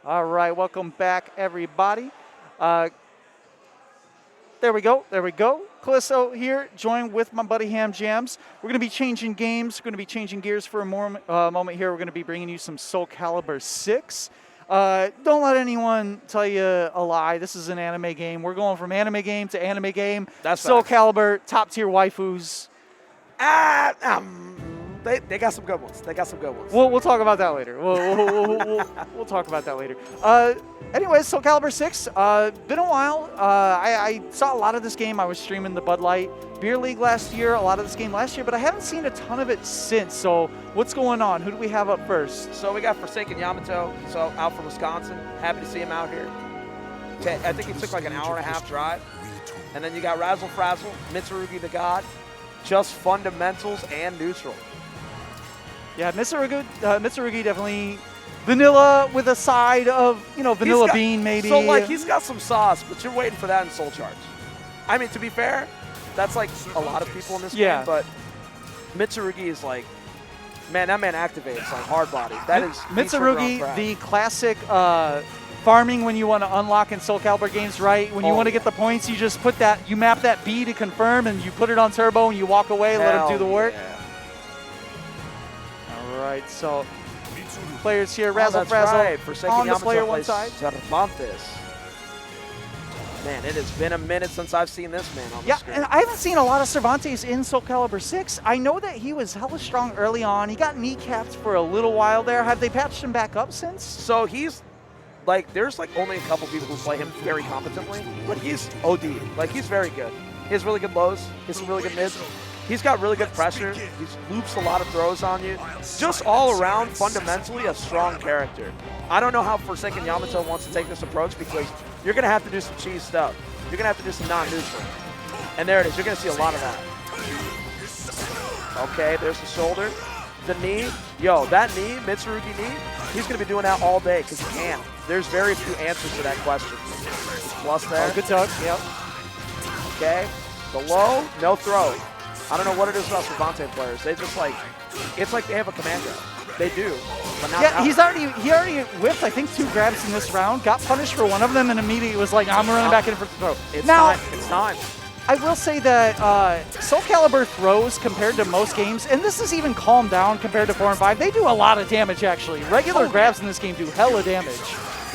All right, welcome back, everybody. There we go. Callisto here, joined with my buddy Ham Jams. We're going to be changing games. We're going to be changing gears for a moment here. We're going to be bringing you some Soulcalibur VI. Don't let anyone tell you a lie. This is an anime game. We're going from anime game to anime game. That's Soulcalibur, top tier waifus. They got some good ones. We'll talk about that later. We'll talk about that later. Anyways, Soulcalibur VI, been a while. I saw a lot of this game. I was streaming the Bud Light Beer League last year, a lot of this game last year, but I haven't seen a ton of it since. So what's going on? Who do we have up first? So we got Forsaken Yamato, so out from Wisconsin. Happy to see him out here. I think he took like an hour and a half drive. And then you got Razzle Frazzle, Mitsurugi the God, just fundamentals and neutral. Yeah, Mitsurugi definitely vanilla with a side of, vanilla bean maybe. So, like, he's got some sauce, but you're waiting for that in Soul Charge. I mean, to be fair, that's like a lot of people in this game, but Mitsurugi is like, man, that man activates like hard body. That is Mitsurugi, the classic farming when you want to unlock in Soulcalibur games, right? When you want to get the points, you just put that, you map that B to confirm, and you put it on turbo, and you walk away, let him do the work. Yeah. All right, so players here, Razzle Frazzle on the player one side. Cervantes. Man, it has been a minute since I've seen this man on the screen. And I haven't seen a lot of Cervantes in Soulcalibur VI. I know that he was hella strong early on. He got kneecapped for a little while there. Have they patched him back up since? So he's, like, there's like only a couple people who play him very competently, but he's OD. Like, he's very good. He has really good lows. He has some really good mids. He's got really good pressure. He loops a lot of throws on you. Just all around, fundamentally, a strong character. I don't know how Forsaken Yamato wants to take this approach because you're going to have to do some cheese stuff. You're going to have to do some non-neutral. And there it is. You're going to see a lot of that. Okay, there's the shoulder. The knee. Yo, that knee, Mitsurugi knee, he's going to be doing that all day because he can. There's very few answers to that question. Plus there. Oh, good tuck, yep. Okay, the low, no throw. I don't know what it is about Cervantes players. They just like, it's like they have a commando. They do, but not yeah, he already whipped, I think, 2 grabs in this round, got punished for one of them, and immediately was like, I'm running back in for the throw. It's time. It's time. I will say that Soulcalibur throws compared to most games, and this is even calmed down compared to 4 and 5, they do a lot of damage, actually. Regular grabs in this game do hella damage.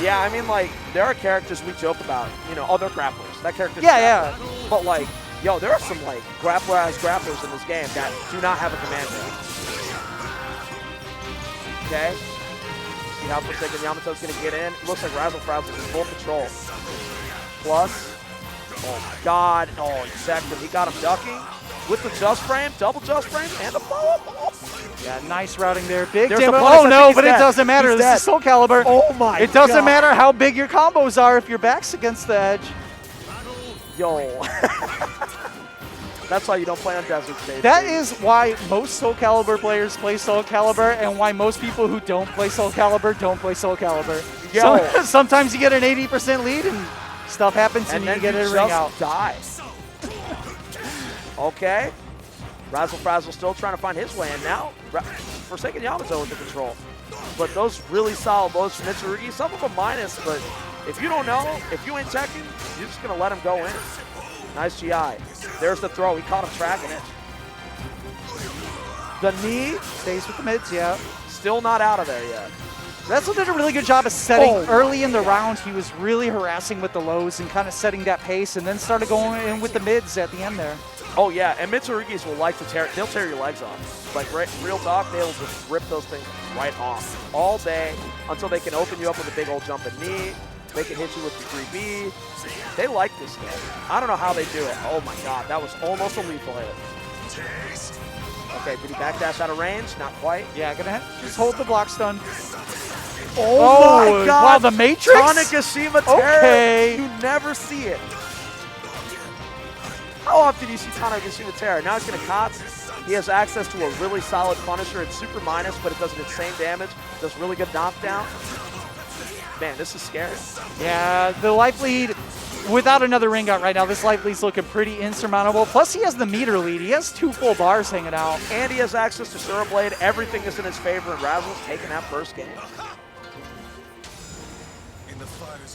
Yeah, I mean, like, there are characters we joke about, they're grapplers. That character's yeah. But, like, yo, there are some, like, grappler-ass grapplers in this game that do not have a commando. Okay. See how Forsaken Yamato's going to get in. It looks like Razzle Frazzle is in full control. Plus, oh my god. Oh, he sacked him. He got him ducking with the just frame, double just frame, and the follow-up. Yeah, nice routing there. Big There's damage. bonus. Oh no, but it doesn't matter. He's This is Soulcalibur. Oh my god. It doesn't matter how big your combos are if your back's against the edge. Yo. That's why you don't play on desert stage. That is why most Soulcalibur players play Soulcalibur, and why most people who don't play Soulcalibur don't play Soulcalibur. So, sometimes you get an 80% lead and stuff happens and you get a ring out. Die. Okay. Razzle Frazzle still trying to find his way in now. Forsaken Yamato with the control. But those really solid lows from Mitsurugi, some of them minus, but if you don't know, if you ain't checking, you're just going to let him go in. Nice GI. There's the throw. He caught him tracking it. The knee stays with the mids, yeah. Still not out of there yet. Razzle did a really good job of setting early in the round. He was really harassing with the lows and kind of setting that pace, and then started going in with the mids at the end there. Oh yeah, and Mitsurugis will like to they'll tear your legs off. Like real talk, they'll just rip those things right off all day until they can open you up with a big old jumping knee. They can hit you with the 3B. They like this game. I don't know how they do it. Oh my god, that was almost a lethal hit. Okay, did he backdash out of range? Not quite. Yeah, gonna just hold the block stun. Oh my god! Wow, the Matrix? Tanegashima Terror. Okay. You never see it. How often do you see Tanegashima Terror? Now he's going to COTS. He has access to a really solid Punisher. It's super minus, but it does insane damage. Does really good knockdown. Man, this is scary. Yeah, the life lead, without another ring out right now, this life lead's looking pretty insurmountable. Plus, he has the meter lead. He has 2 full bars hanging out. And he has access to Sura Blade. Everything is in his favor, and Razzle's taking that first game.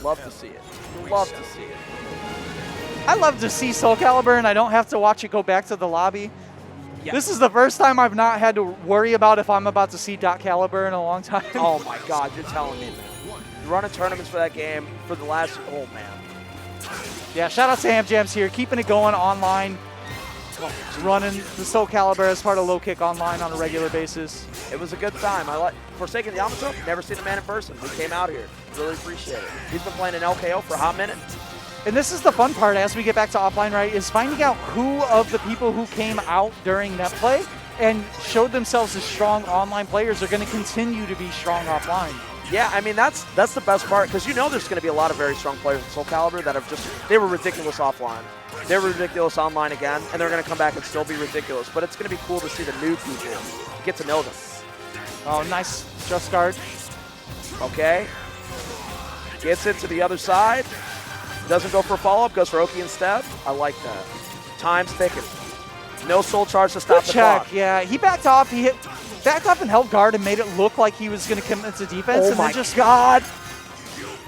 Love to see it. Love to see it. I love to see Soulcalibur, and I don't have to watch it go back to the lobby. Yeah. This is the first time I've not had to worry about if I'm about to see Caliber in a long time. Oh my God, you're telling me, man. You're running tournaments for that game for the last, oh man. Yeah, shout out to Hamjams here, keeping it going online. Running the Soulcalibur as part of Low Kick online on a regular basis. It was a good time. I like Forsaken Yamato, never seen the man in person. He came out here. Really appreciate it. He's been playing an LKO for a hot minute. And this is the fun part as we get back to offline, right, is finding out who of the people who came out during net play and showed themselves as strong online players are going to continue to be strong offline. Yeah, I mean, that's the best part, because you know there's going to be a lot of very strong players in Soulcalibur that have just, they were ridiculous offline. They were ridiculous online again, and they're going to come back and still be ridiculous. But it's going to be cool to see the new people, get to know them. Oh, nice just guard. Okay. Gets it to the other side. Doesn't go for a follow-up, goes for Oki instead. I like that. Time's ticking. No soul charge to stop the check, clock. yeah. He backed off. He backed off and held guard and made it look like he was going to commit to defense. Oh and my then just God.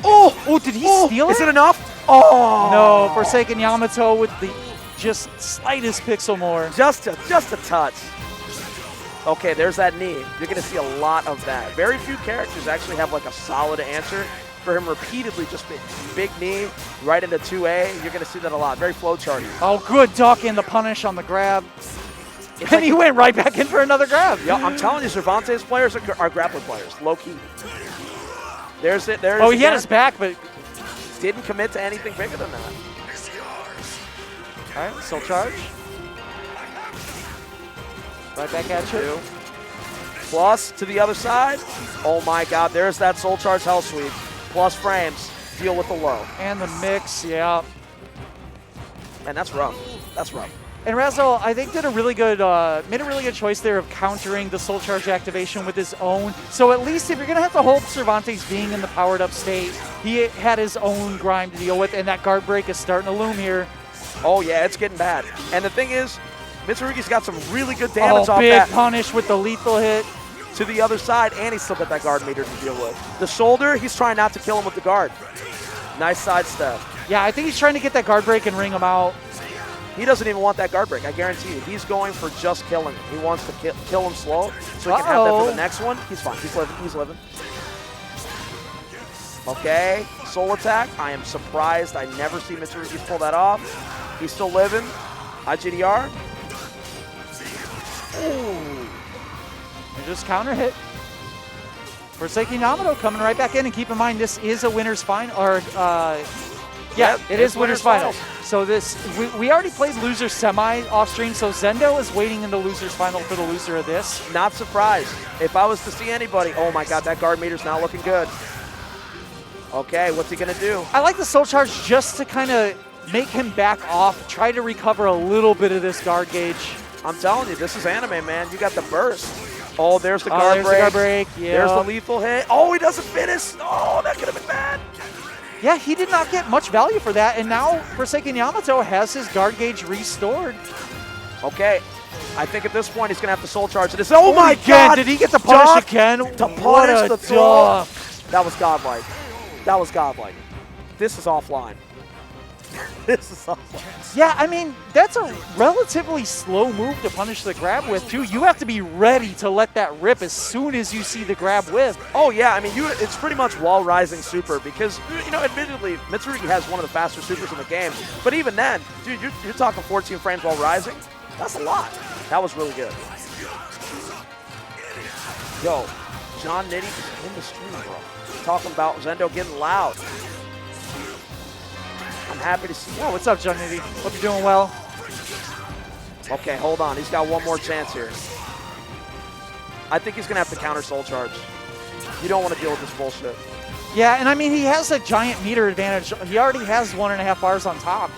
Oh, did he steal it? Is it enough? Oh. No, Forsaken Yamato with the just slightest pixel more. Just a touch. Okay, there's that knee. You're going to see a lot of that. Very few characters actually have like a solid answer. For him repeatedly just big knee right into 2A. You're going to see that a lot. Very flow charty. Oh, good duck in the punish on the grab. It's And he went right back in for another grab. Yeah, I'm telling you, Cervantes players are grappling players, low key. There's it. There's Oh, he again. had his back, but Didn't commit to anything bigger than that. all right, still charge. Right back at you. Plus to the other side. Oh my God, there's that soul charge hell sweep. Plus frames, deal with the low. And the mix, yeah. And that's rough. That's rough. And Razzle, I think, made a really good choice there of countering the soul charge activation with his own. So at least if you're going to have to hold Cervantes being in the powered up state, he had his own grime to deal with, and that guard break is starting to loom here. Oh yeah, it's getting bad. And the thing is, Mitsurugi's got some really good damage off big that. punish with the lethal hit. To the other side, and he's still got that guard meter to deal with. The shoulder, he's trying not to kill him with the guard. Nice sidestep. Yeah, I think he's trying to get that guard break and ring him out. He doesn't even want that guard break, I guarantee you. He's going for just killing him. He wants to kill him slow, so he can have that for the next one. He's fine. He's living. He's living. Okay, soul attack. I am surprised. I never see Mitsurugi pull that off. He's still living. IGDR. Ooh. And just counter hit. Forsaken Yamato coming right back in, and keep in mind this is a winner's final, or yeah, it is winner's final. So this we already played loser semi off stream, so Zendo is waiting in the loser's final for the loser of this. Not surprised. If I was to see anybody, oh my God, that guard meter's now looking good. Okay, what's he gonna do? I like the soul charge just to kind of make him back off, try to recover a little bit of this guard gauge. I'm telling you, this is anime, man. You got the burst. Oh, there's the guard break. The guard break. Yeah. There's the lethal hit. Oh, he doesn't finish. Oh, that could have been bad. Yeah, he did not get much value for that, and now Forsaken Yamato has his guard gauge restored. Okay, I think at this point he's going to have to soul charge this. Oh my again, God! Did he get the punish Duck again? To What punish a the duck. That was godlike. That was godlike. This is offline. This is offline. Yeah, I mean, that's a relatively slow move to punish the grab with, too. You have to be ready to let that rip as soon as you see the grab with. Oh, yeah. I mean, it's pretty much wall rising super because, you know, admittedly, Mitsurugi has one of the faster supers in the game. But even then, dude, you're talking 14 frames while rising. That's a lot. That was really good. Yo, John Nitty is in the stream, bro. Talking about Zendo getting loud. I'm happy to see. Whoa, what's up, John Nitty? Hope you're doing well. Okay, hold on. He's got one more chance here. I think he's going to have to counter soul charge. You don't want to deal with this bullshit. Yeah, and I mean, he has a giant meter advantage. He already has 1.5 bars on top.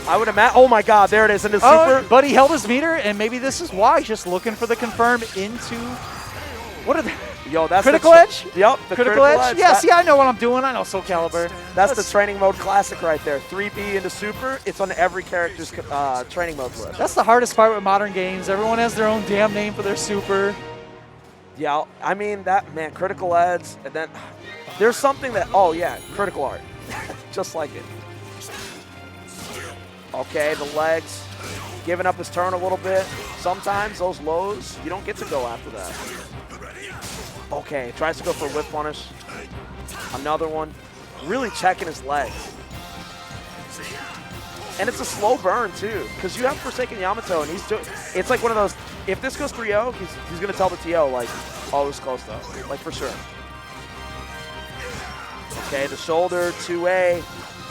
I would imagine. Oh my God, there it is in the super. But he held his meter, and maybe this is why. Just looking for the confirm into. What are they? Yo, that's critical edge? Yep, the critical edge. Yeah, see, I know what I'm doing. I know Soulcalibur. That's the training mode classic right there. 3B into super. It's on every character's training mode list. That's the hardest part with modern games. Everyone has their own damn name for their super. Yeah, I mean, that, man, critical edge, and then There's something that, oh yeah, critical art. Just like it. Okay, the legs, giving up his turn a little bit. Sometimes those lows, you don't get to go after that. Okay, tries to go for a whip punish. Another one. Really checking his legs. And it's a slow burn too, because you have Forsaken Yamato, and it's like one of those, if this goes 3-0, he's going to tell the TO, like, oh, it was close though, like for sure. Okay, the shoulder, 2A.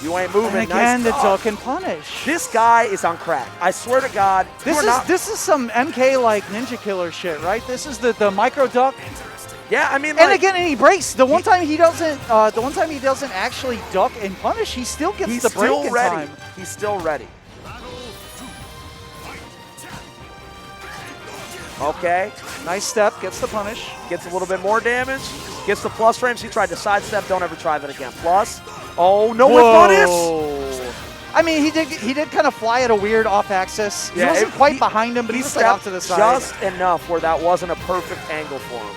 You ain't moving. And again, nice the duck and punish. This guy is on crack. I swear to God. This is some MK like Ninja Killer shit, right? This is the micro duck. Yeah, I mean, and again, he breaks. The one time he doesn't actually duck and punish, he still gets the break in time. He's still ready. Okay. Nice step, gets the punish. Gets a little bit more damage. Gets the plus frames. He tried to sidestep. Don't ever try that again. Plus. Oh, no whip punish. I mean, he did kind of fly at a weird off axis. Yeah, he wasn't quite behind him, but he was like off to the side. Just enough where that wasn't a perfect angle for him.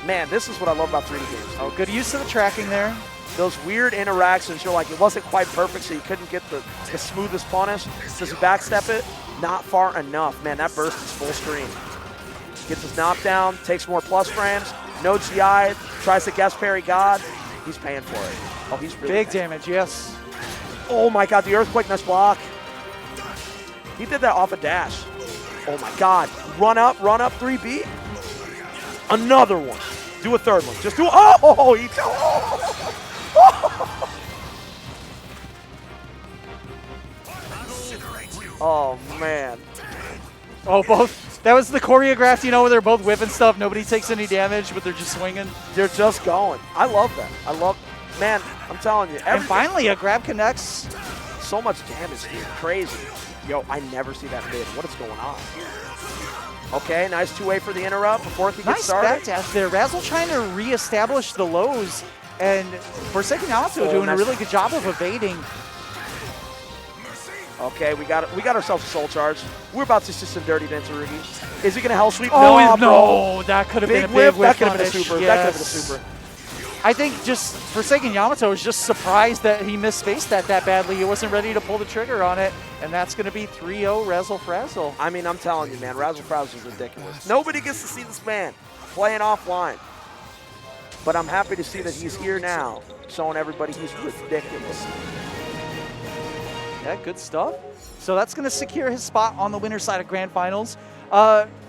Man, this is what I love about 3D games. Oh, good use of the tracking there. Those weird interactions, you're like, it wasn't quite perfect, so you couldn't get the smoothest punish. Does he backstep it? Not far enough. Man, that burst is full screen. Gets his knockdown, takes more plus frames. No GI, tries to guess parry God. He's paying for it. Oh, he's really big damage, yes. Oh my God, the earthquake, nice block. He did that off a dash. Oh my God, run up, 3B. Another one. Do a third one. Just do. Oh, he. Oh man. Oh, both. That was the choreographed, you know, where they're both whipping stuff. Nobody takes any damage, but they're just swinging. They're just going. I love that. Man, I'm telling you. And finally, a grab connects. So much damage here. Crazy. Yo, I never see that mid. What is going on? Okay, nice 2A for the interrupt before he gets started. Nice backdash there. Razzle trying to reestablish the lows, and Forsaken Yamato doing a really good job of evading. Okay, we got ourselves a soul charge. We're about to see some dirty Dentarugi. Is he going to hell sweep? Oh, no, that could have been a big whip. That could have been a super. Yes. That could have been a super. I think just Forsaken Yamato was just surprised that he misspaced that badly. He wasn't ready to pull the trigger on it, and that's going to be 3-0 Razzle Frazzle. I mean, I'm telling you, man, Razzle Frazzle is ridiculous. Nobody gets to see this man playing offline. But I'm happy to see that he's here now, showing everybody he's ridiculous. Yeah, good stuff. So that's going to secure his spot on the winner's side of Grand Finals.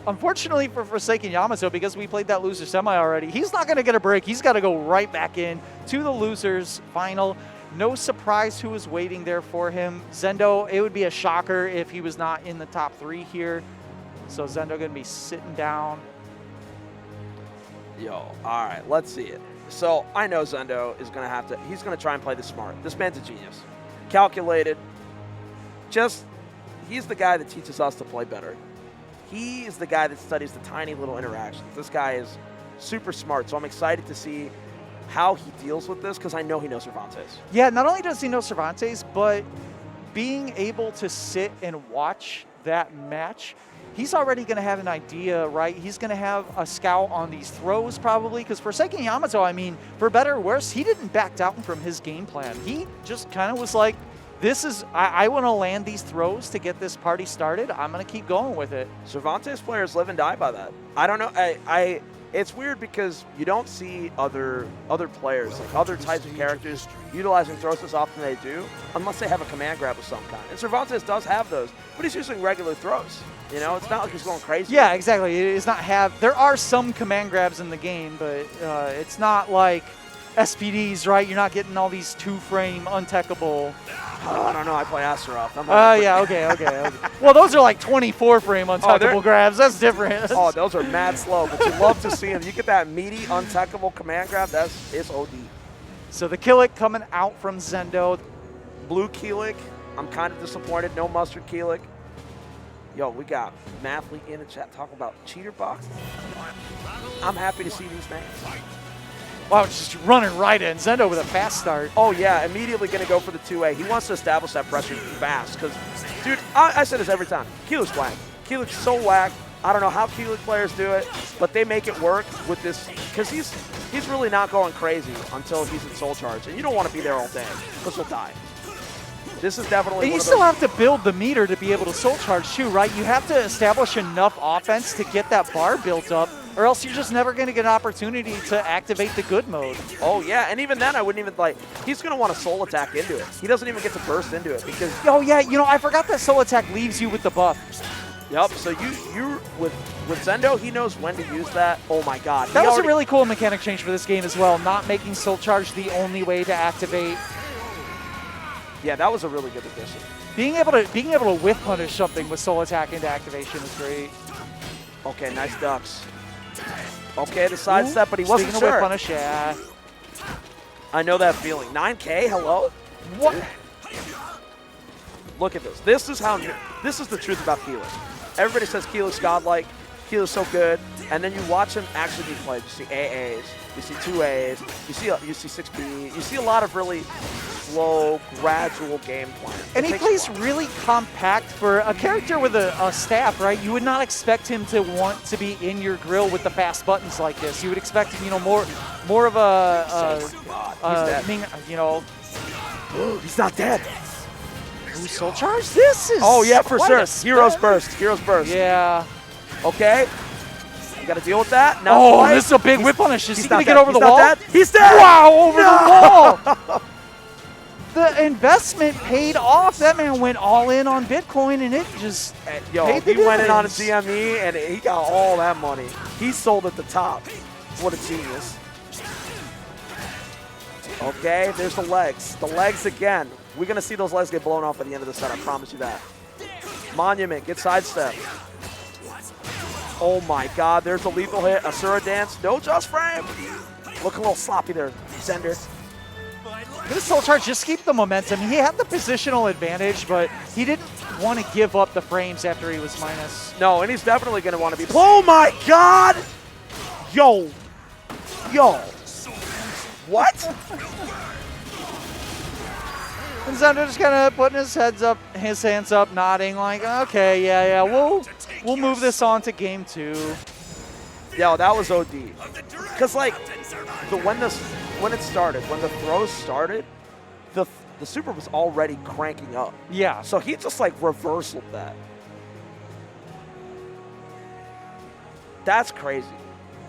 Unfortunately for Forsaken Yamato, because we played that loser semi already, he's not going to get a break. He's got to go right back in to the losers final. No surprise who is waiting there for him. Zendo, it would be a shocker if he was not in the top 3 here. So Zendo going to be sitting down. Yo, all right, let's see it. So I know Zendo is going to he's going to try and play this smart. This man's a genius. Calculated. He's the guy that teaches us to play better. He is the guy that studies the tiny little interactions. This guy is super smart, so I'm excited to see how he deals with this because I know he knows Cervantes. Yeah, not only does he know Cervantes, but being able to sit and watch that match, he's already going to have an idea, right? He's going to have a scout on these throws probably because Forsaken Yamato, I mean, for better or worse, he didn't back down from his game plan. He just kind of was like, I want to land these throws to get this party started. I'm going to keep going with it. Cervantes players live and die by that. I don't know. It's weird because you don't see other players, like other types of characters, utilizing throws as often as they do, unless they have a command grab of some kind. And Cervantes does have those, but he's using regular throws. You know, it's not like he's going crazy. Yeah, exactly. It's not there are some command grabs in the game, but it's not like SPDs, right? You're not getting all these 2-frame untechable. I don't know. I play Astaroth. Yeah, okay. Well, those are like 24-frame untechable grabs. That's different. Oh, those are mad slow, but you love to see them. You get that meaty, untechable command grab, it's OD. So the Killick coming out from Zendo. Blue Keelik. I'm kind of disappointed. No mustard Keelik. Yo, we got Mathlete in the chat talking about cheater boxes. I'm happy to see these names. Wow, just running right in. Zendo with a fast start. Oh, yeah, immediately going to go for the 2A. He wants to establish that pressure fast because, dude, I say this every time. Keelik's whack. Keelik's so whack. I don't know how Keelik players do it, but they make it work with this because he's really not going crazy until he's in Soul Charge. And you don't want to be there all day because he'll die. This is definitely And one you of still those. have to build the meter to be able to Soul Charge too, right? You have to establish enough offense to get that bar built up, or else you're just never going to get an opportunity to activate the good mode. Oh, yeah, and even then, I wouldn't even, like, he's going to want to soul attack into it. He doesn't even get to burst into it because, Oh yeah, you know, I forgot that Soul Attack leaves you with the buff. yep, so you with Zendo, he knows when to use that. Oh, my God. That was a really cool mechanic change for this game as well, not making Soul Charge the only way to activate. Yeah, that was a really good addition. Being able to whiff punish something with Soul Attack into activation is great. Okay, nice ducks. Okay, the sidestep, but he wasn't Speaking of whiff sure. punish, yeah. I know that feeling. 9K, hello? What? Look at this. This is the truth about Keyless. Everybody says Keyless godlike, Keyless so good, and then you watch him actually be played. You see AAs, you see 2As, you see 6B, you see a lot of really slow, gradual game plan. And he plays really compact for a character with a staff, right? You would not expect him to want to be in your grill with the fast buttons like this. You would expect him, you know, more of a you know. He's not dead. Ooh, Soul Charge? This is Oh yeah, for quite sure. a Heroes spell. burst. Heroes burst. Yeah. Okay. You got to deal with that. Not Oh, quite. this is a big whip punish. Is he going to not get over dead. the He's wall? not dead. He's dead. Wow, over the wall. The investment paid off. That man went all in on Bitcoin, and it just Yo, paid the he went in on a dividends. GME, and he got all that money. He sold at the top. What a genius. Okay, there's the legs. The legs again. We're going to see those legs get blown off at the end of the set. I promise you that. Monument, get sidestep. Oh my God, there's a lethal hit. Asura dance. No just frame. Look a little sloppy there, Zender. This Soul Charge just keep the momentum. He had the positional advantage, but he didn't want to give up the frames after he was minus. No, and he's definitely going to want to be. Oh my God! Yo. Yo. What? And Zender just kind of putting his hands up, nodding like, okay, yeah, we'll move this on to game 2. Yo, that was OD. Because, like, when it started, when the throws started, the super was already cranking up. Yeah. So he just, like, reversaled that. That's crazy.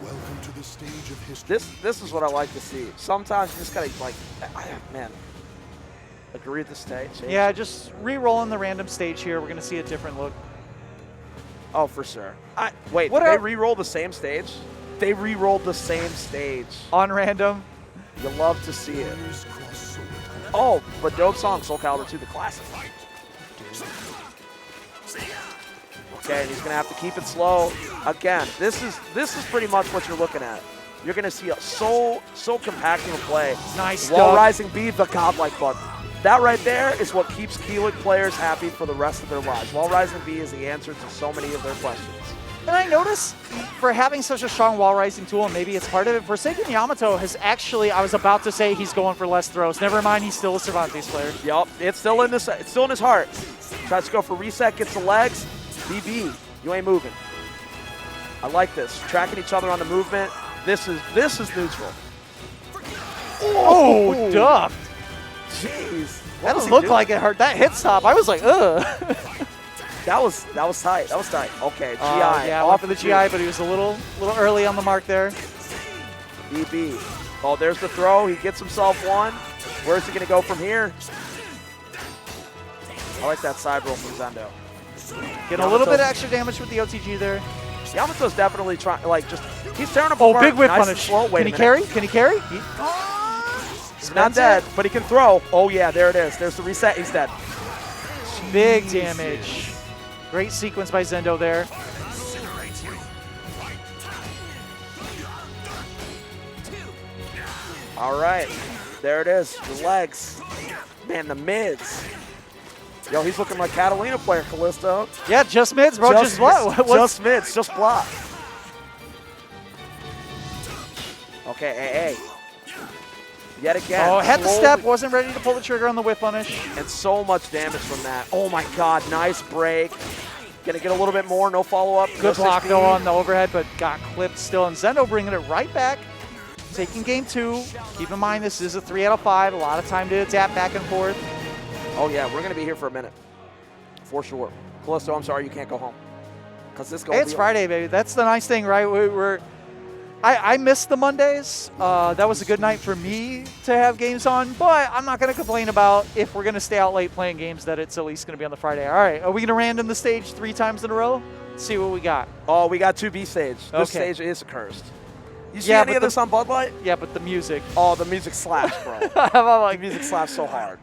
Welcome to the stage of history. This is what I like to see. Sometimes you just gotta, like, man, agree with the stage. Yeah, just re-rolling the random stage here. We're going to see a different look. Oh, for sure. Wait, What did they are- re-roll the same stage? They re-rolled the same stage. On random. You love to see it. Fingers crossed so it Oh, but dope song, Soulcalibur II, the classic. Okay, and he's gonna have to keep it slow. Again, this is pretty much what you're looking at. You're gonna see a so compacting of play. Nice While stuff. Rising B, the godlike button. That right there is what keeps Keyless players happy for the rest of their lives. While Rising B is the answer to so many of their questions. And I notice for having such a strong wall rising tool, and maybe it's part of it, Forsaken Yamato has actually, I was about to say he's going for less throws. Never mind, he's still a Cervantes player. Yup, it's still in his heart. Tries to go for reset, gets the legs. BB, you ain't moving. I like this. Tracking each other on the movement. This is neutral. Oh, duck. Jeez. That doesn't look like it hurt. That hit stop, I was like, ugh. That was tight. That was tight. Okay, GI. Yeah, off off of the the GI, but he was a little early on the mark there. BB. Oh, there's the throw. He gets himself one. Where's he going to go from here? I like that side roll from Zendo. Getting a little bit of extra damage with the OTG there. Yamato's definitely trying, like, just, he's tearing up Oh, apart. big whip Nice and punish. slow. Wait Can a he minute. carry? Can he carry? He's not dead, but he can throw. Oh, yeah, there it is. There's the reset. He's dead. Big damage. Great sequence by Zendo there. All right. There it is. The legs. Man, the mids. Yo, he's looking like Catalina player, Callisto. Yeah, just mids, bro. Just what? Just mids. Just block. Okay, AA. Yet again. Oh, had the slowly- step, wasn't ready to pull the trigger on the whip punish. And so much damage from that. Oh my God, nice break. Gonna get a little bit more, no follow-up. Good block though on the overhead, but got clipped still. And Zendo bringing it right back. taking game 2. Keep in mind, this is a 3 out of 5. A lot of time to adapt back and forth. Oh, yeah, we're going to be here for a minute. For sure. Callisto, I'm sorry you can't go home. Because this goes. Hey, it's Friday, baby. That's the nice thing, right? I missed the Mondays. That was a good night for me to have games on, but I'm not going to complain about if we're going to stay out late playing games that it's at least going to be on the Friday. All right, are we going to random the stage 3 times in a row? Let's see what we got. Oh, we got 2B stage. This Okay. stage is cursed. You see any of this on Bud Light? Yeah, but the music. Oh, the music slaps, bro. I'm like, The music slaps so hard.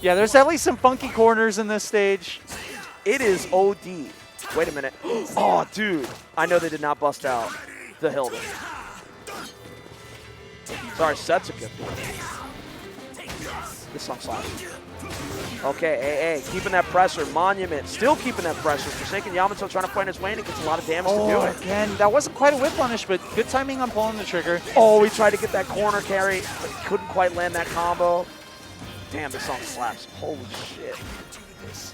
yeah, there's definitely some funky corners in this stage. It is OD. Wait a minute. Oh, dude. I know they did not bust out the Hilda. Sorry, set's a good one. This song slaps. Okay, AA, keeping that pressure. Monument, still keeping that pressure. Forsaken Yamato trying to find his way, and it gets a lot of damage to do it. Again, that wasn't quite a whip punish, but good timing on pulling the trigger. Oh, he tried to get that corner carry, but he couldn't quite land that combo. Damn, this song slaps. Holy shit.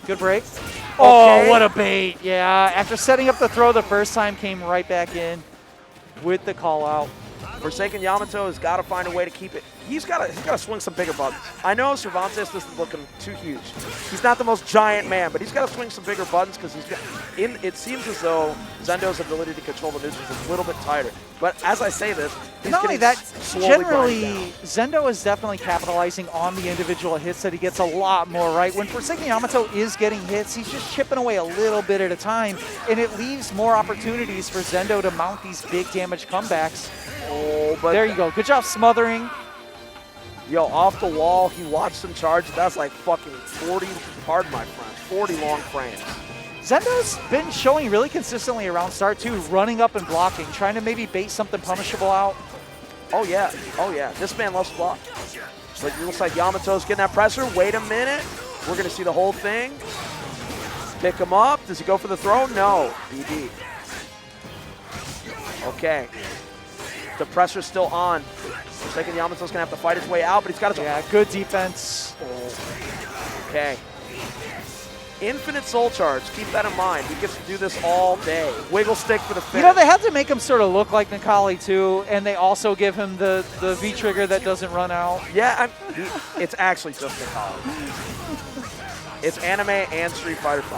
Good break. Okay. Oh, what a bait. Yeah, after setting up the throw the first time, came right back in with the call out. Forsaken Yamato has got to find a way to keep it. He's got to swing some bigger buttons. I know Cervantes isn't looking too huge. He's not the most giant man, but he's got to swing some bigger buttons because he's got. It seems as though Zendo's ability to control the neutrals is a little bit tighter. But as I say this, he's Not only getting that, slowly generally, grinding Zendo is definitely capitalizing on the individual hits that he gets a lot more, right? When Forsaken Yamato is getting hits, he's just chipping away a little bit at a time, and it leaves more opportunities for Zendo to mount these big damage comebacks. Oh, but There you go. Good job smothering. Yo, off the wall, he watched him charge. That's like fucking 40, pardon my French, 40 long frames. Zendo's been showing really consistently around start too, running up and blocking, trying to maybe bait something punishable out. Oh yeah, oh yeah. This man loves to block. But it looks like Yamato's getting that pressure. Wait a minute. We're gonna see the whole thing. Pick him up. Does he go for the throw? No. BD. Okay. The pressure's still on. Forsaken Yamato's gonna have to fight his way out, but he's got his. Yeah, good defense. Okay. Infinite soul charge. Keep that in mind. He gets to do this all day. Wiggle stick for the finish. You know, they have to make him sort of look like Nikali too, and they also give him the V trigger that doesn't run out. Yeah, it's actually just Nikali. It's anime and Street Fighter V.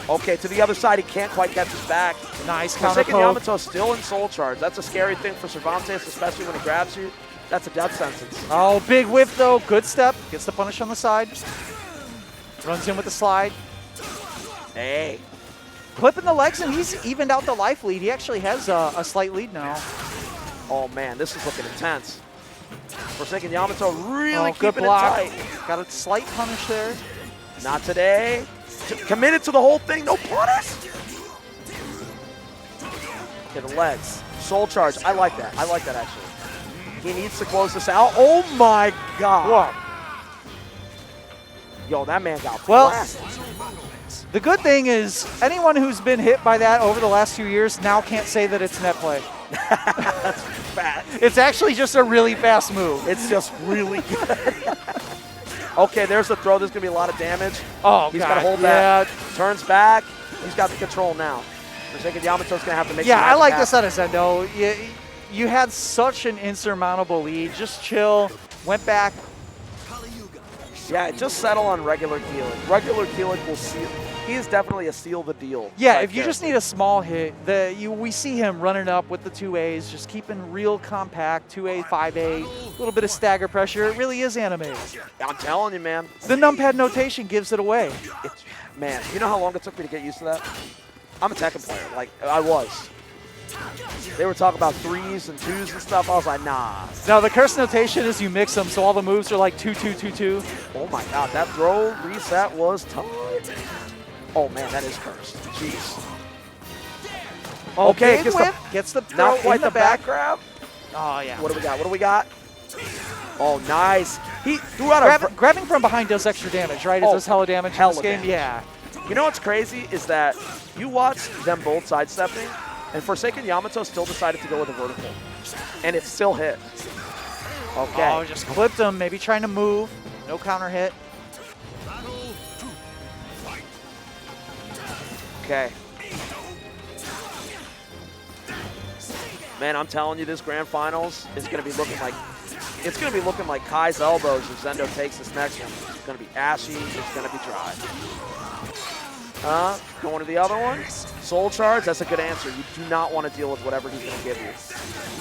Okay, to the other side, he can't quite catch his back. Nice counter Forsaken poke. Yamato still in soul charge. That's a scary thing for Cervantes, especially when he grabs you. That's a death sentence. Oh, big whip though. Good step. Gets the punish on the side. Runs in with the slide. Hey. Clipping the legs, and he's evened out the life lead. He actually has a slight lead now. Oh, man, this is looking intense. Forsaken Yamato really Good keeping it block. tight. Got a slight punish there. Not today. Committed to the whole thing, no punish. Okay, the legs. Soul charge. I like that. I like that, actually. He needs to close this out. Oh, my God. Whoa. Yo, that man got Well, blasted. the good thing is anyone who's been hit by that over the last few years now can't say that it's net play. That's fat. It's actually just a really fast move. It's just really good. Okay, there's the throw. There's going to be a lot of damage. Oh, He's God. got to hold Yeah. that. Turns back. He's got the control now. Forsaken Yamato's going to have to make Yeah, some I like magic this out of Zendo. You had such an insurmountable lead. Just chill. Went back. Yeah, just settle on regular Keelik. Regular Keelik will seal. He is definitely a seal the deal. Yeah, type if you just need character. a small hit, we see him running up with the 2As, just keeping real compact, 2A, 5A, a little bit of stagger pressure. It really is anime. I'm telling you, man. The numpad notation gives it away. Man, you know how long it took me to get used to that? I'm a Tekken player. Like, I was. They were talking about 3s and 2s and stuff. I was like, nah. Now, the curse notation is you mix them, so all the moves are like 2-2-2-2. Oh, my God. That throw reset was tough. Oh, man, that is cursed. Jeez. Okay, Big whip, gets the throw not quite in the back grab. Oh, yeah. What do we got? What do we got? Oh, nice. He threw out a... Grabbing from behind does extra damage, right? It Oh, does hella damage in hella this game. damage. Yeah. You know what's crazy is that you watch them both sidestepping, and Forsaken Yamato still decided to go with a vertical. And it still hit. Okay. Oh, just clipped him. Maybe trying to move. No counter hit. Okay. Man, I'm telling you, this grand finals is going to be looking like Kai's elbows if Zendo takes this next one. It's going to be ashy. It's going to be dry. Going to the other one. Soul Charge, that's a good answer. You do not want to deal with whatever he's going to give you.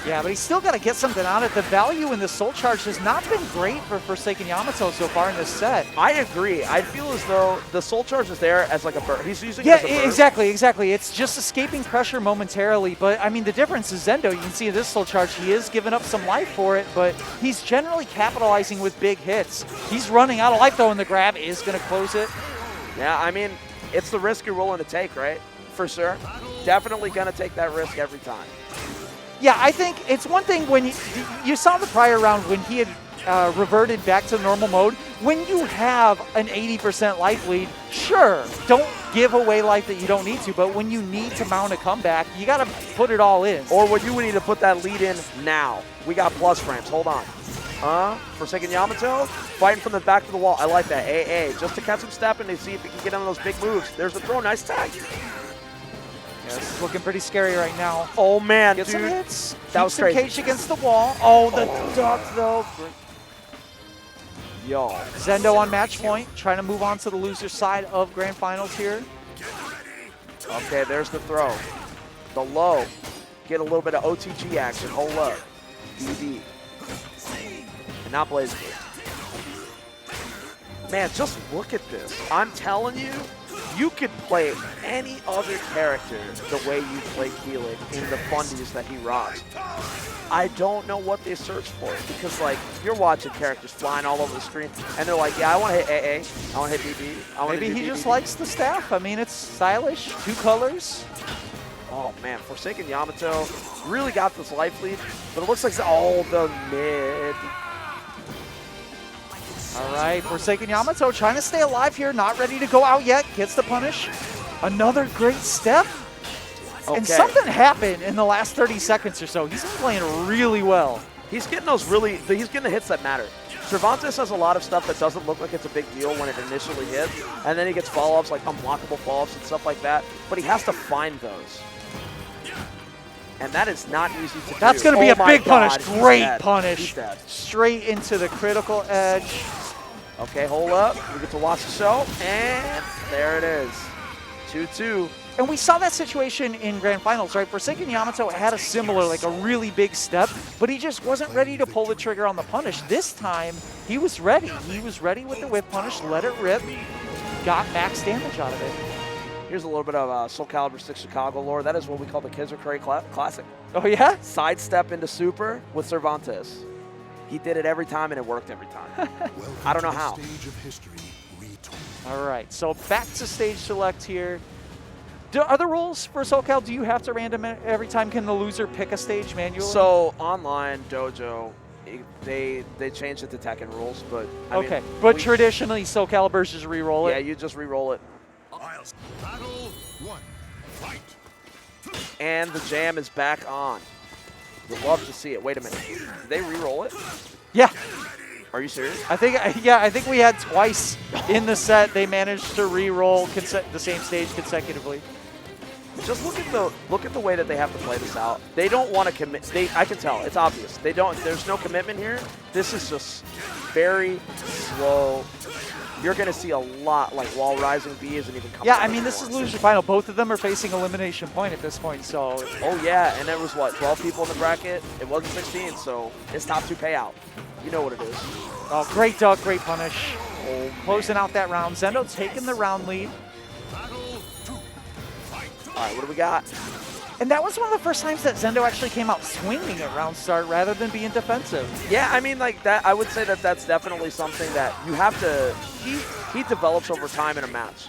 Yeah, but he's still got to get something on it. The value in the Soul Charge has not been great for Forsaken Yamato so far in this set. I agree. I feel as though the Soul Charge is there as like a burst. He's using it as a burst. Exactly. It's just escaping pressure momentarily. But, I mean, the difference is Zendo. You can see in this Soul Charge, he is giving up some life for it, but he's generally capitalizing with big hits. He's running out of life, though, and the grab is going to close it. Yeah, I mean, it's the risk you're willing to take, right? For sure. Definitely going to take that risk every time. Yeah, I think it's one thing when you saw the prior round when he had reverted back to normal mode. When you have an 80% life lead, sure, don't give away life that you don't need to, but when you need to mount a comeback, you got to put it all in. Or when you need to put that lead in now. We got plus frames. Hold on. Forsaken Yamato, fighting from the back to the wall. I like that. AA, just to catch him stepping to see if he can get on those big moves. There's the throw. Nice tag. Yeah, this is looking pretty scary right now. Oh, man, Get dude. some hits. That was crazy. Caged against the wall. Oh, the duck, though. Yo. Zendo on match point, trying to move on to the loser side of Grand Finals here. Okay, there's the throw. The low. Get a little bit of OTG action. Hold up. BD. And now Blaze. Man, just look at this. I'm telling you, you could play any other character the way you play Keelan in the fundies that he rocks. I don't know what they search for because, like, you're watching characters flying all over the screen, and they're like, yeah, I want to hit AA, I want to hit BB. Maybe he just likes the staff. I mean, it's stylish, 2 colors. Oh, man, Forsaken Yamato really got this life lead, but it looks like, oh, the mid. All right, Forsaken Yamato trying to stay alive here, not ready to go out yet, gets the punish. Another great step. Okay. And something happened in the last 30 seconds or so. He's been playing really well. He's getting he's getting the hits that matter. Cervantes has a lot of stuff that doesn't look like it's a big deal when it initially hits, and then he gets follow-ups like unblockable follow-ups and stuff like that, but he has to find those. And that is not easy to do. That's going to be a big punish. Great punish. He's dead. Straight into the critical edge. Okay, hold up. We get to watch the show, and there it is. 2-2. And we saw that situation in Grand Finals, right? Forsaken Yamato had a similar, like a really big step, but he just wasn't ready to pull the trigger on the punish. This time, he was ready. He was ready with the whip punish, let it rip, got max damage out of it. Here's a little bit of Soulcalibur VI Chicago lore. That is what we call the Kids Are Cray Classic. Oh, yeah? Sidestep into super with Cervantes. He did it every time, and it worked every time. I don't know how. All right, so back to stage select here. Are the rules for SoCal, do you have to random it every time? Can the loser pick a stage manually? So online, Dojo, they changed it to Tekken rules, but I okay, mean, but traditionally SoCalibur just re-roll it? Yeah, you just re-roll it. Battle 1. Fight. And the jam is back on. You'll love to see it. Wait a minute. Did they re-roll it? Yeah. Are you serious? I think we had twice in the set they managed to re-roll the same stage consecutively. Just look at the way that they have to play this out. They don't want to commit. I can tell. It's obvious. They don't. There's no commitment here. This is just very slow. You're going to see a lot, like while Rising B isn't even coming. Yeah, I mean, this is loser final. Both of them are facing elimination point at this point, so. Oh, yeah, and there was, what, 12 people in the bracket? It wasn't 16, so it's top 2 payout. You know what it is. Oh, great duck, great punish. Oh, closing out that round. Zendo taking the round lead. All right, what do we got? And that was one of the first times that Zendo actually came out swinging at round start rather than being defensive. Yeah, I mean, like that. I would say that that's definitely something that you have to. He develops over time in a match.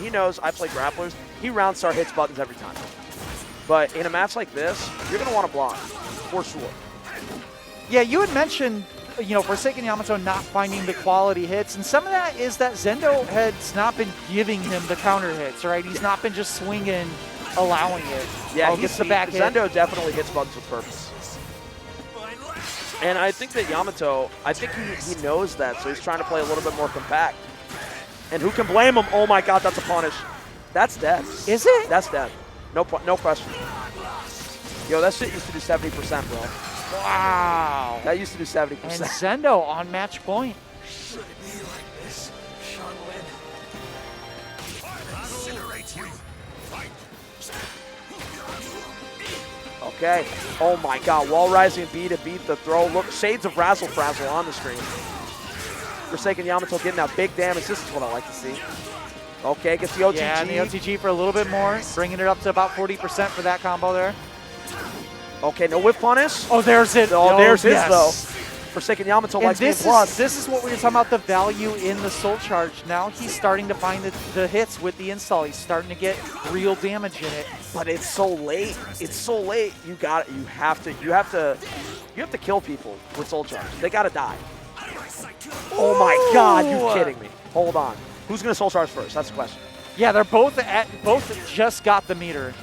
He knows I play grapplers. He round start hits buttons every time. But in a match like this, you're gonna want to block for sure. Yeah, you had mentioned, you know, Forsaken Yamato not finding the quality hits, and some of that is that Zendo has not been giving him the counter hits, right? He's not been just swinging, allowing it. Yeah, he gets the back hit. Zendo definitely hits buttons with purpose. And I think that Yamato, I think he knows that, so he's trying to play a little bit more compact. And who can blame him? Oh my God, that's a punish. That's dead. Is it? That's dead. No question. Yo, that shit used to do 70%, bro. Wow. That used to do 70%. And Zendo on match point. Should it be like this, Shanlin? Incinerate you. Fight. Okay. Oh my god. Wall rising B to beat the throw. Look, shades of Razzle Frazzle on the screen. Forsaken Yamato getting that big damage. This is what I like to see. Okay, gets the OTG. Yeah, and the OTG for a little bit more, bringing it up to about 40% for that combo there. Okay, no whiff punish. Oh, there's it. Oh, there's his, yes. though. Forsaken Yamato likes being plus. This is what we were talking about, the value in the Soul Charge. Now he's starting to find the hits with the install. He's starting to get real damage in it. But it's so late. It's so late. You have to kill people with Soul Charge. They gotta die. Oh my god, you're kidding me. Hold on. Who's gonna Soul Charge first? That's the question. Yeah, they're both just got the meter.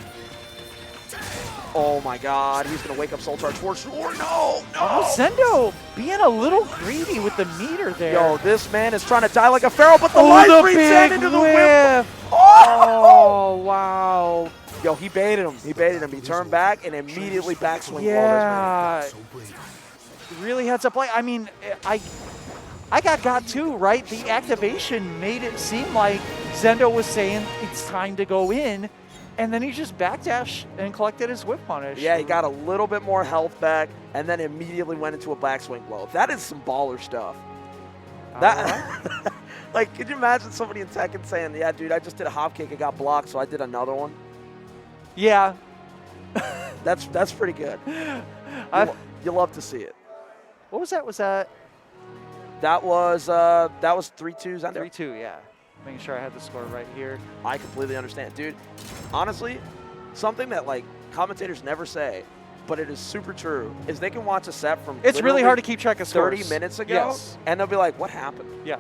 Oh my god, he's gonna wake up Soul Charge for sure. No, no. Oh, Zendo being a little greedy with the meter there. Yo, this man is trying to die like a pharaoh, but the Oh, light the breathes big into the whiff. whip. Oh! Oh, wow. Yo, he baited him. He baited him. He turned back and immediately backswing. Yeah. Really heads up play. I mean, I got too, right? The activation made it seem like Zendo was saying it's time to go in, and then he just backdashed and collected his whip punish. Yeah, he got a little bit more health back and then immediately went into a backswing blow. That is some baller stuff. That, like, could you imagine somebody in Tekken saying, yeah, dude, I just did a hop kick and got blocked, so I did another one? Yeah. That's pretty good. You love to see it. What was that? Was that That was 3-2 Zendo. 3-2? Yeah. Making sure I had the score right here. I completely understand. Dude, honestly, something that, like, commentators never say, but it is super true, is they can watch a set from It's really hard to keep track of scores. 30 minutes ago, Yes. and they'll be like, what happened? Yeah.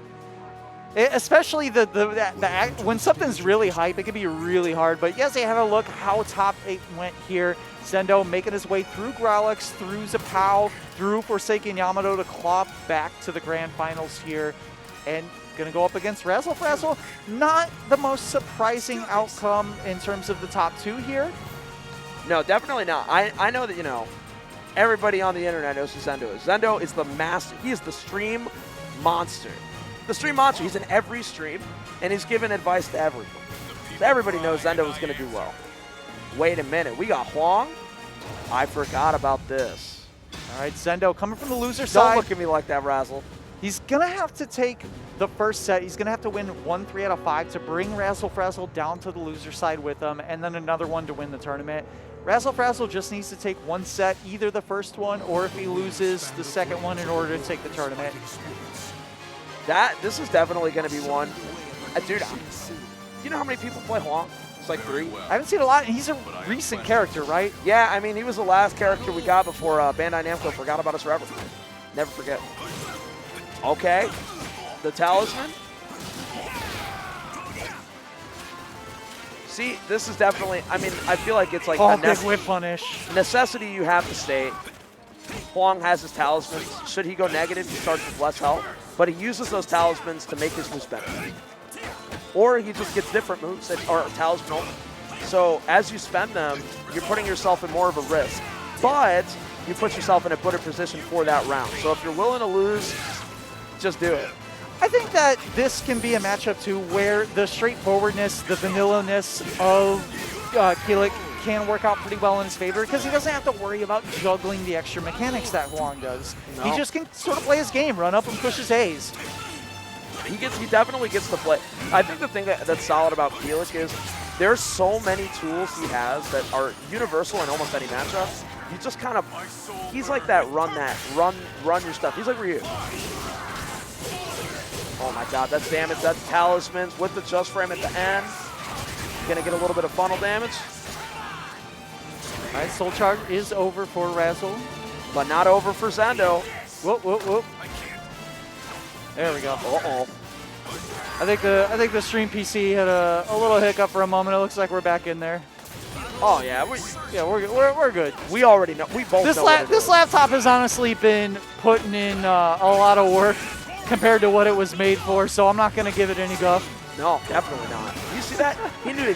Especially when something's really hype, it can be really hard. But yes, they have a look how top 8 went here. Zendo making his way through Growlix, through Zapao, through Forsaken Yamato to claw back to the grand finals here. And going to go up against Razzle Frazzle. Not the most surprising outcome in terms of the top 2 here. No, definitely not. I know that, you know, everybody on the internet knows who Zendo is. Zendo is the master. He is the stream monster. The stream monster. He's in every stream, and he's giving advice to everyone. So everybody knows Zendo is going to do well. Wait a minute. We got Huang? I forgot about this. All right, Zendo coming from the loser side. Don't look at me like that, Razzle. He's going to have to take the first set. He's going to have to win 1-3 out of 5 to bring Razzle Frazzle down to the loser side with him, and then another one to win the tournament. Razzle Frazzle just needs to take one set, either the first one or if he loses the second one in order to take the tournament. This is definitely going to be one. Dude, you know how many people play Huang? It's like 3. I haven't seen a lot, and he's a recent character, right? Yeah, I mean, he was the last character we got before Bandai Namco forgot about us forever. Never forget. Okay. The talisman. See, this is definitely, I mean, I feel like it's like Oh, a big whip punish. necessity you have to state. Huang has his talismans. Should he go negative, he starts with less health. But he uses those talismans to make his moves better. Or he just gets different moves that are talismanal. So as you spend them, you're putting yourself in more of a risk. But you put yourself in a better position for that round. So if you're willing to lose, just do it. I think that this can be a matchup, too, where the straightforwardness, the vanilla-ness of Kilik can work out pretty well in his favor because he doesn't have to worry about juggling the extra mechanics that Huang does. No. He just can sort of play his game, run up and push his A's. He definitely gets to play. I think the thing that's solid about Kilik is there's so many tools he has that are universal in almost any matchup. You just kind of, he's like that run your stuff. He's like Ryu. Oh my god, that's damage. That's talismans with the just frame at the end. Gonna get a little bit of funnel damage. All right, Soul Charge is over for Razzle. But not over for Zendo. Whoop, whoop, whoop. There we go. Uh-oh. I think the stream PC had a little hiccup for a moment. It looks like we're back in there. Oh yeah, We're good. we already know. We both know what it This is. laptop has honestly been putting in a lot of work compared to what it was made for, so I'm not going to give it any guff. No, definitely not. You see that? He knew the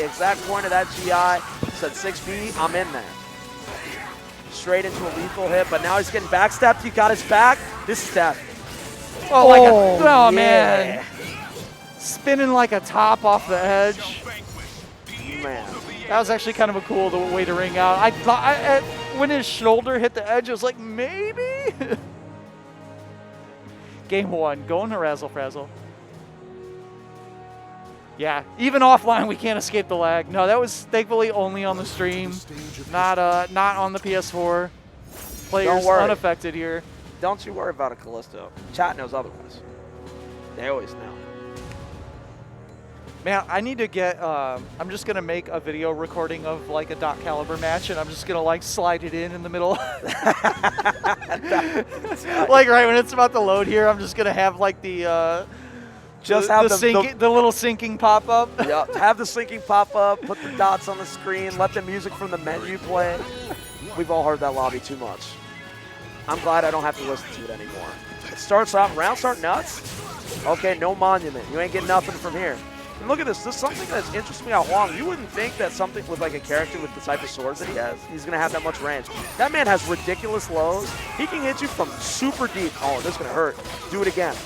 exact point of that GI. Said 6B, I'm in there. straight into a lethal hit, but now he's getting backstepped. He got his back. This is death. Oh, like Oh, oh yeah. man. Spinning like a top off the edge. Man. That was actually kind of a cool way to ring out. I thought when his shoulder hit the edge, I was like, maybe? Game 1, going to Razzle Frazzle. Yeah, even offline, we can't escape the lag. No, that was thankfully only on the stream, not on the PS4. Players unaffected here. Don't you worry about it, Callisto. Chat knows otherwise. They always know. Man, I need to get, I'm just going to make a video recording of like a Soulcalibur match, and I'm just going to like slide it in the middle. Like right when it's about to load here, I'm just going to have like the, the little syncing pop up. Yeah, have the syncing pop up, put the dots on the screen, let the music from the menu play. We've all heard that lobby too much. I'm glad I don't have to listen to it anymore. It starts out, rounds start nuts. Okay, no monument. You ain't getting nothing from here. And look at this. This is something that's interesting about Huang. You wouldn't think that something with like a character with the type of swords that he has, he's going to have that much range. That man has ridiculous lows. He can hit you from super deep. Oh, this is going to hurt. Do it again.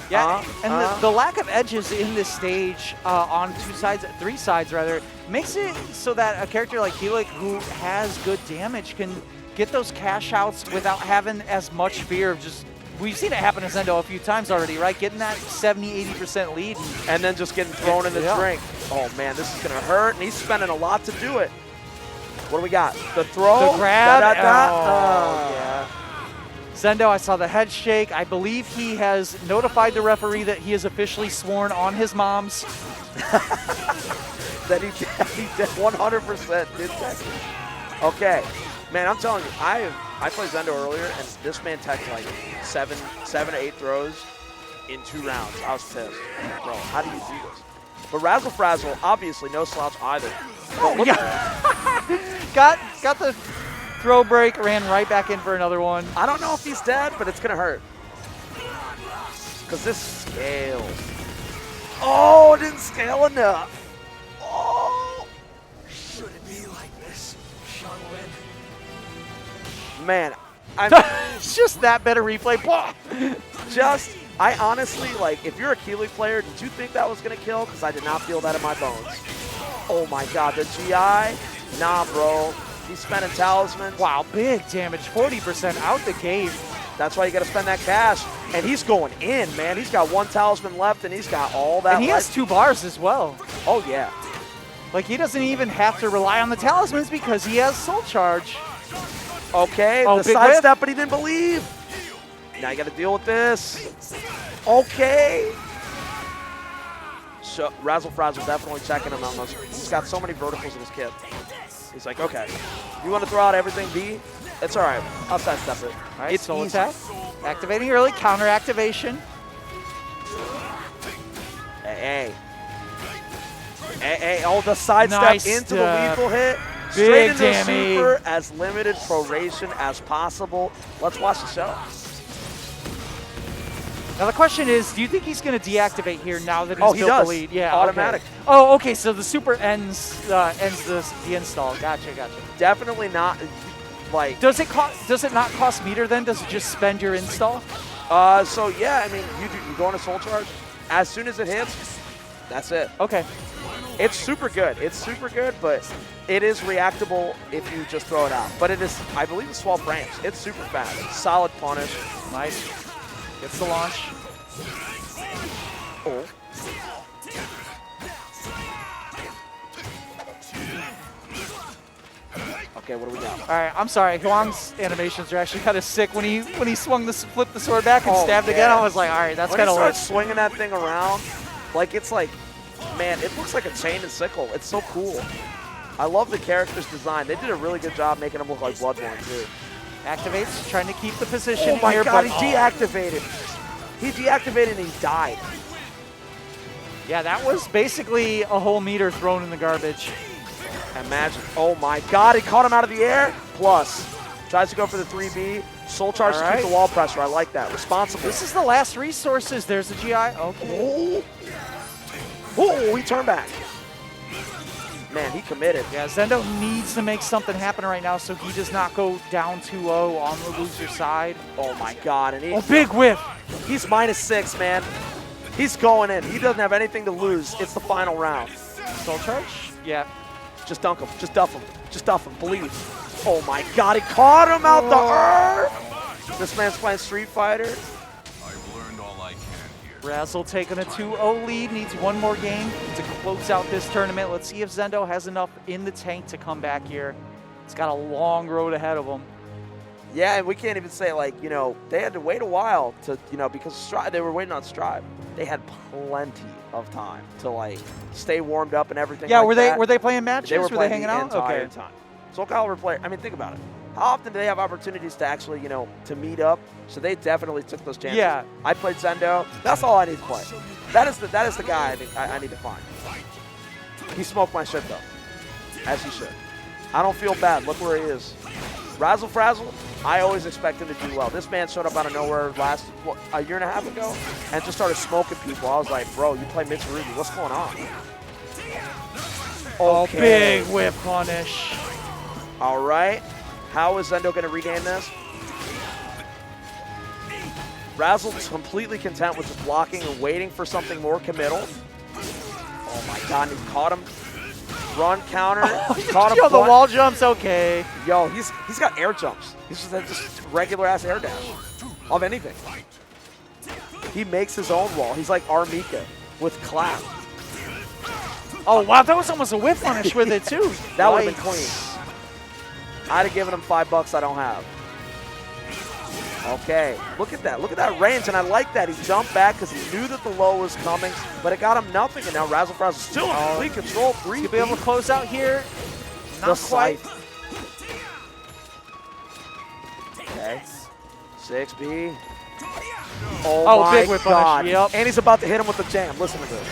Yeah, and the lack of edges in this stage on three sides rather, makes it so that a character like Helik, who has good damage, can get those cash outs without having as much fear of just. We've seen it happen to Zendo a few times already, right? Getting that 70–80% lead. And then just getting thrown in the drink. Oh, man, this is going to hurt, and he's spending a lot to do it. What do we got? The throw? The grab? Yeah. Zendo, I saw the head shake. I believe he has notified the referee that he is officially sworn on his mom's. That he did 100% did that. Okay. Man, I'm telling you, I played Zendo earlier, and this man teched like seven to 8 throws in 2 rounds. I was pissed. Bro, how do you do this? But Razzle Frazzle, obviously no slouch either. Oh, yeah. got the throw break, ran right back in for another one. I don't know if he's dead, but it's going to hurt. Because this scales. Oh, it didn't scale enough. Oh. Should it be like this, Shanlin? Man, it's just that better replay. I honestly, like, if you're a Keeley player, did you think that was going to kill? Because I did not feel that in my bones. Oh my god, the GI? Nah, bro. He's spending talismans. Wow, big damage, 40% out the gate. That's why you got to spend that cash. And he's going in, man. He's got 1 talisman left, and he's got all that. And he has 2 bars as well. Oh, yeah. Like, he doesn't even have to rely on the talismans because he has Soul Charge. Okay, oh, the sidestep, but he didn't believe. Now you got to deal with this. Okay. So Razzle Frazzle definitely checking him out. He's got so many verticals in his kit. He's like, okay, you want to throw out everything B? It's all right. I'll sidestep it. All right, it's Soul easy. Attack. Activating early, counter activation. Hey. Oh, the sidestep Nice into the lethal hit. Big Straight into the damage. super, as limited proration as possible. Let's watch the show. Now the question is, do you think he's going to deactivate here now that he's he built does. the lead? Yeah, Automatic. Okay. Oh, okay. So the super ends the install. Gotcha. Definitely not. Like, does it not cost meter then? Does it just spend your install? So yeah, I mean, you go on a Soul Charge. As soon as it hits, that's it. Okay. It's super good. It's super good, but it is reactable if you just throw it out. But it is, I believe it's 12 frames. It's super fast. Solid punish. Nice. Gets the launch. Oh. Okay, what do we got? All right, I'm sorry. Huang's animations are actually kind of sick. When he flipped the sword back and stabbed again, I was like, all right, that's kind of like swinging that thing around. Like, it's like, man, it looks like a chain and sickle. It's so cool. I love the character's design. They did a really good job making him look like Bloodborne, too. Activates, trying to keep the position. Oh my here, god, but he deactivated. He deactivated and he died. Yeah, that was basically a whole meter thrown in the garbage. Imagine. Oh my god, he caught him out of the air. Plus, tries to go for the 3B. Soul Charge to keep the wall pressure. I like that. Responsible. This is the last resources. There's the GI. Okay. Oh, he turned back. Man, he committed. Yeah, Zendo needs to make something happen right now so he does not go down 2-0 on the loser side. Oh my God! And Oh, big whiff. he's -6, man. He's going in. He doesn't have anything to lose. It's the final round. Soul charge? Yeah. Just dunk him. Just duff him. Just duff him. Believe. Oh my God! He caught him out the earth. This man's playing Street Fighter. I've learned all I can here. Razzle taking a 2-0 lead, needs one more game to close out this tournament. Let's see if Zendo has enough in the tank to come back here. He's got a long road ahead of him. Yeah, and we can't even say, like, you know, they had to wait a while to, you know, because they were waiting on Strive. They had plenty of time to, like, stay warmed up and everything. Yeah, like were they playing matches? They were they playing hanging the out? entire Okay. time. Soulcalibur player, I mean, think about it. How often do they have opportunities to actually, you know, to meet up? So they definitely took those chances. Yeah. I played Zendo. That's all I need to play. That is the guy I need to find. He smoked my shit, though, as he should. I don't feel bad. Look where he is. Razzle Frazzle, I always expect him to do well. This man showed up out of nowhere a year and a half ago and just started smoking people. I was like, bro, you play Mitsurugi. What's going on? Oh, Okay. big whip punish. All right. How is Zendo going to regain this? Razzle's completely content with just blocking and waiting for something more committal. Oh, my God. He caught him. Run counter. Caught him. Yo, the wall jumps, okay. Yo, he's got air jumps. He's just regular ass air dash of anything. He makes his own wall. He's like Armika with clap. Oh wow, that was almost a whip punish with it too. That would have been clean. I'd have given him $5 I don't have. Okay, look at that. Look at that range, and I like that. He jumped back because he knew that the low was coming, but it got him nothing, and now Razzle Frazzle still in complete control. He'll be able to close out here. Not The quite. scythe. Okay. 6B. Oh, my big whip God. punish. Yep. And he's about to hit him with the jam. Listen to this.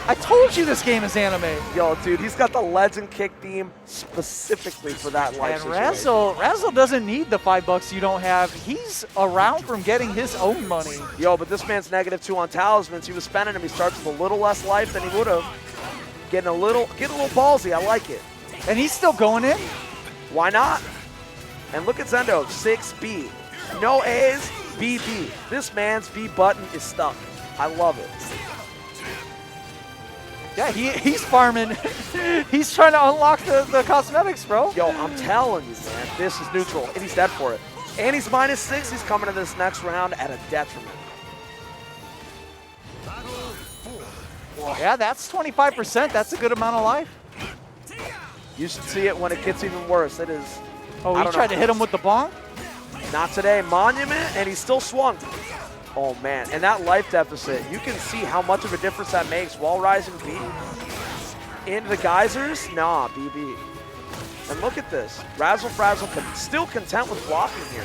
I told you this game is anime. Yo, dude, he's got the legend kick theme specifically for that life And situation. Razzle doesn't need the $5 you don't have. He's around from getting his own money. Yo, but this man's -2 on talismans. He was spending them. He starts with a little less life than he would have. Getting a little ballsy. I like it. And he's still going in. Why not? And look at Zendo, 6B. No A's, BB. This man's B button is stuck. I love it. Yeah, he's farming. He's trying to unlock the cosmetics, bro. Yo, I'm telling you, man, this is neutral, and he's dead for it. And he's -6. He's coming to this next round at a detriment. Yeah, that's 25%. That's a good amount of life. You should see it when it gets even worse. It is. Oh, I he don't tried know. to hit him with the bonk? Not today. Monument, and he still swung. Oh, man. And that life deficit, you can see how much of a difference that makes. Wall rising B. Into the geysers? Nah, BB. And look at this. Razzle Frazzle still content with blocking here.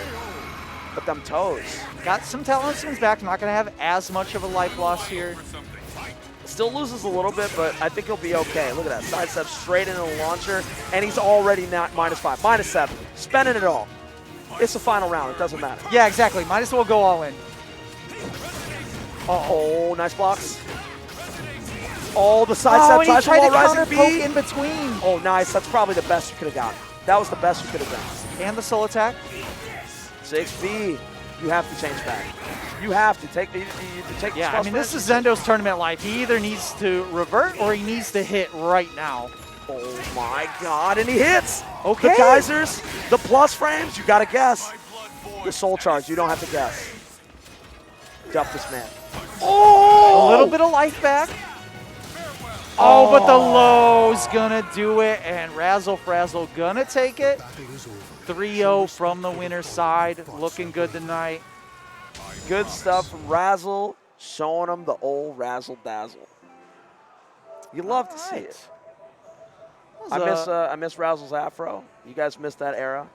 But them toes. Got some talismans back. Not going to have as much of a life loss here. Still loses a little bit, but I think he'll be okay. Look at that. Sidestep straight into the launcher, and he's already not -5, -7. Spending it all. It's the final round. It doesn't matter. Yeah, exactly. Might as well go all in. Oh, nice blocks. Oh, the sidestep Oh, and he tries to tried wall to counter rising poke B. in between. Oh, nice. That's probably the best you could have gotten. That was the best you could have done. And the soul attack. 6B. You have to change back. You have to take the Yeah, I mean, this is Zendo's tournament life. He either needs to revert or he needs to hit right now. Oh my God, and he hits. Okay. The geysers, the plus frames, you gotta guess. The soul charge, you don't have to guess. Duff this man. Oh! A little bit of life back. Oh, but the low's gonna do it, and Razzle Frazzle gonna take it. 3-0 from the winner's side. Looking good tonight. Good stuff from Razzle, showing him the old Razzle Dazzle. You love to see it. I miss Razzle's afro. You guys missed that era.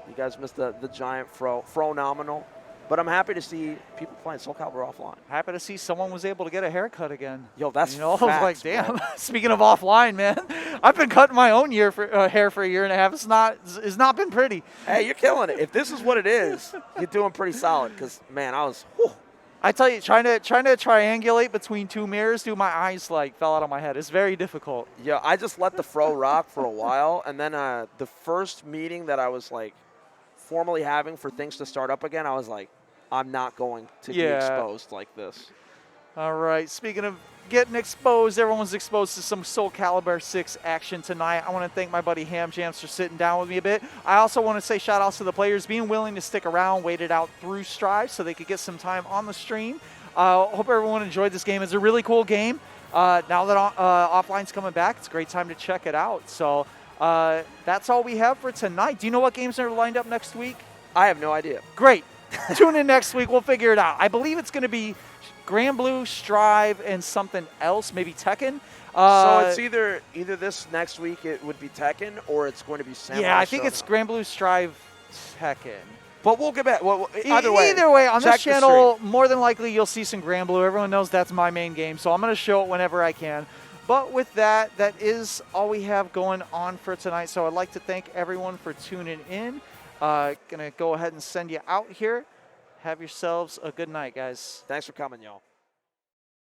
You guys missed the giant fro-nominal. But I'm happy to see people playing Soulcalibur offline. Happy to see someone was able to get a haircut again. Yo, that's I was like, facts, damn. man. Speaking of offline, man, I've been cutting my own hair for a year and a half. It's not been pretty. Hey, you're killing it. If this is what it is, you're doing pretty solid. Because man, I I tell you, trying to triangulate between two mirrors, dude, my eyes like fell out of my head. It's very difficult. Yeah, I just let the fro rock for a while, and then the first meeting that I was like formally having for things to start up again, I was like, I'm not going to be exposed like this. All right. Speaking of getting exposed, everyone's exposed to some Soulcalibur VI action tonight. I want to thank my buddy Ham Jams for sitting down with me a bit. I also want to say shout outs to the players being willing to stick around, waited out through Strive so they could get some time on the stream. Hope everyone enjoyed this game. It's a really cool game. Now that offline's coming back, it's a great time to check it out. So that's all we have for tonight. Do you know what games are lined up next week? I have no idea. Great. Tune in next week. We'll figure it out. I believe it's going to be Grand Blue, Strive, and something else, maybe Tekken. So it's either this next week it would be Tekken or it's going to be Samurai. Yeah, I think it's Grand Blue, Strive, Tekken. But we'll get back. Well, Either way, on this channel, more than likely you'll see some Grand Blue. Everyone knows that's my main game, so I'm going to show it whenever I can. But with that, that is all we have going on for tonight. So I'd like to thank everyone for tuning in. Going to go ahead and send you out here. Have yourselves a good night, guys. Thanks for coming, y'all.